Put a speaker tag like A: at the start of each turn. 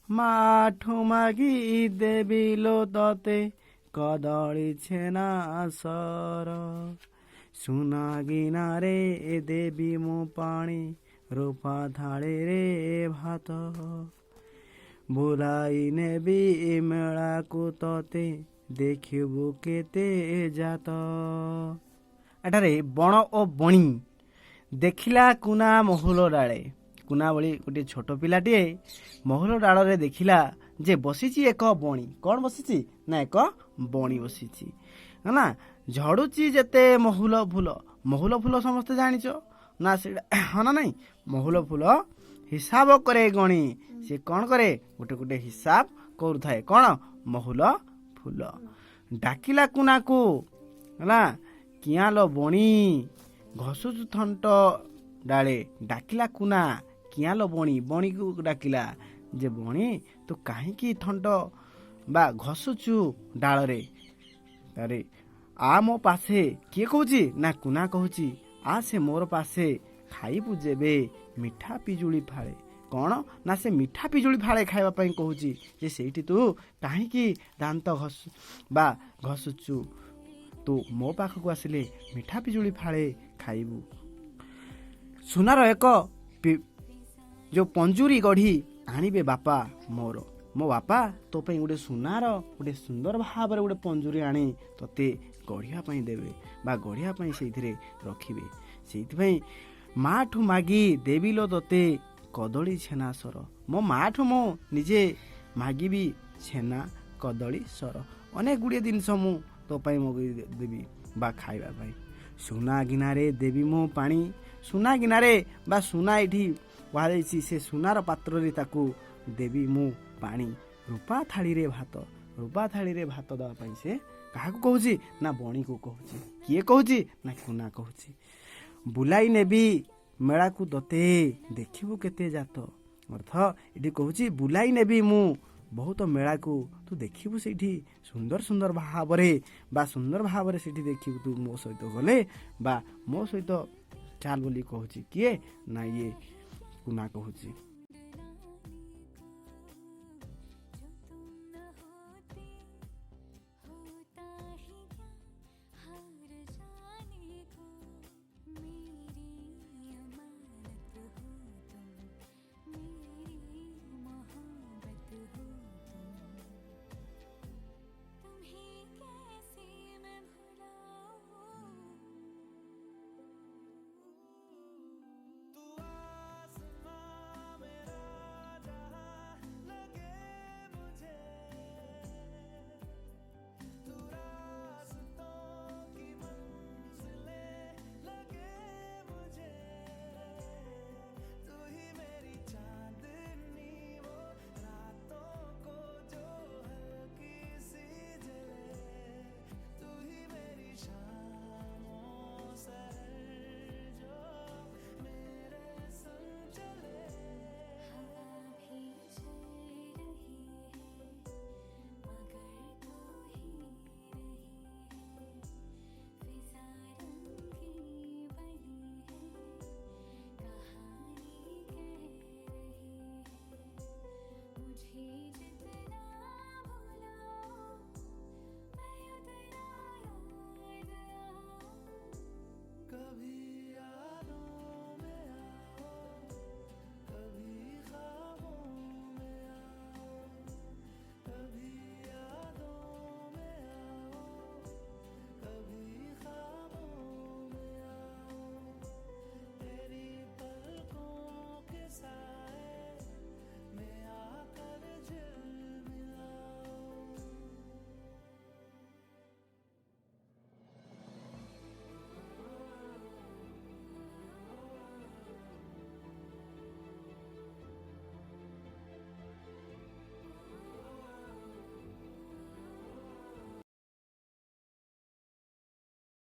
A: ମାଠୁ ମାଗି ଦେବି ଲୋ ତତେ କଦଳୀ ଛେନା ସର। ସୁନା ଗିନାରେ ଦେବି ମୁଁ ପାଣି ରୂପା ଥାଳିରେ ଭାତ। ବୁଲାଇ ନେବି ମେଳାକୁ ତତେ ଦେଖିବୁ କେତେ ଜାତ। ଏଠାରେ ବଣ ଓ ବଣି ଦେଖିଲା କୁନା ମହୁଲ ଡାଳେ। କୁନା ଭଳି ଗୋଟିଏ ଛୋଟ ପିଲାଟିଏ ମହୁଲ ଡାଳରେ ଦେଖିଲା ଯେ ବସିଛି ଏକ ବଣି। କ'ଣ ବସିଛି ନା ଏକ ବଣି ବସିଛି ନା। ଝଡ଼ୁଛି ଯେତେ ମହୁଲ ଫୁଲ। ମହୁଲ ଫୁଲ ସମସ୍ତେ ଜାଣିଛ ନା ସେଇଟା ହଁ ନା ନାଇଁ। ମହୁଲ ଫୁଲ ହିସାବ କରେ ଗଣି। ସେ କ'ଣ କରେ ଗୋଟେ ଗୋଟେ ହିସାବ କରୁଥାଏ। କ'ଣ ମହୁଲ ଫୁଲ। ଡାକିଲା କୁନାକୁ ହେଲା କିଆଁ ଲୋ ବଣି ଘଷୁଛୁ ଥଣ୍ଟ ଡାଳେ। ଡାକିଲା କୁନା କିଆଁ ଲୋ ବଣି। ବଣିକୁ ଡାକିଲା ଯେ ବଣି ତୁ କାହିଁକି ଥଣ୍ଟ ବା ଘଷୁଛୁ ଡାଳରେ। ଆରେ ଆ ମୋ ପାଶେ। କିଏ କହୁଛି ନା କୁନା କହୁଛି ଆ ସେ ମୋର ପାଶେ ଖାଇବୁ ଯେବେ ମିଠା ପିଜୁଳି ଫାଳେ। କ'ଣ ନା ସେ ମିଠା ପିଜୁଳି ଫାଳେ ଖାଇବା ପାଇଁ କହୁଛି ଯେ ସେଇଠି ତୁ କାହିଁକି ଦାନ୍ତ ଘଷୁଛୁ। ତୁ ମୋ ପାଖକୁ ଆସିଲେ ମିଠା ପିଜୁଳି ଫାଳେ ଖାଇବୁ। ସୁନାର ଏକ ଯେଉଁ ପଞ୍ଜୁରୀ ଗଢ଼ି ଆଣିବେ ବାପା ମୋର। ମୋ ବାପା ତୋ ପାଇଁ ଗୋଟେ ସୁନାର ଗୋଟେ ସୁନ୍ଦର ଭାବରେ ଗୋଟେ ପଞ୍ଜୁରୀ ଆଣି ତୋତେ ଗଢ଼ିବା ପାଇଁ ଦେବେ ବା ଗଢ଼ିବା ପାଇଁ ସେଇଥିରେ ରଖିବେ। ସେଇଥିପାଇଁ ମାଠୁ ମାଗି ଦେବି ଲୋ ତୋତେ କଦଳୀ ଛେନା ସର। ମୋ ମାଠୁ ମୁଁ ନିଜେ ମାଗିବି ଛେନା କଦଳୀ ସର। ଅନେକ ଗୁଡ଼ିଏ ଜିନିଷ ମୁଁ ତୋ ପାଇଁ ମଗାଇ ଦେବି ବା ଖାଇବା ପାଇଁ। ସୁନା ଗିନାରେ ଦେବି ମୁଁ ପାଣି। ସୁନା ଗିନାରେ ବା ସୁନା ଏଇଠି କୁହାଯାଇଛି ସେ ସୁନାର ପାତ୍ରରେ ତାକୁ ଦେବି ମୁଁ ପାଣି। ରୂପା ଥାଳିରେ ଭାତ। ରୂପା ଥାଳିରେ ଭାତ ଦେବା ପାଇଁ ସେ କାହାକୁ କହୁଛି ନା ବଣିକୁ କହୁଛି। କିଏ କହୁଛି ନା କୁନା କହୁଛି। ବୁଲାଇ ନେବି ମେଳାକୁ ତତେ ଦେଖିବୁ କେତେ ଜାତ। ଅର୍ଥ ଏଠି କହୁଛି ବୁଲାଇ ନେବି ମୁଁ ବହୁତ ମେଳାକୁ ତୁ ଦେଖିବୁ ସେଇଠି ସୁନ୍ଦର ସୁନ୍ଦର ଭାବରେ ବା ସୁନ୍ଦର ଭାବରେ ସେଇଠି ଦେଖିବୁ ତୁ ମୋ ସହିତ ଗଲେ ବା ମୋ ସହିତ ଚାଲ ବୋଲି କହୁଛି। କିଏ ନା ଇଏ କୁନା କହୁଛି।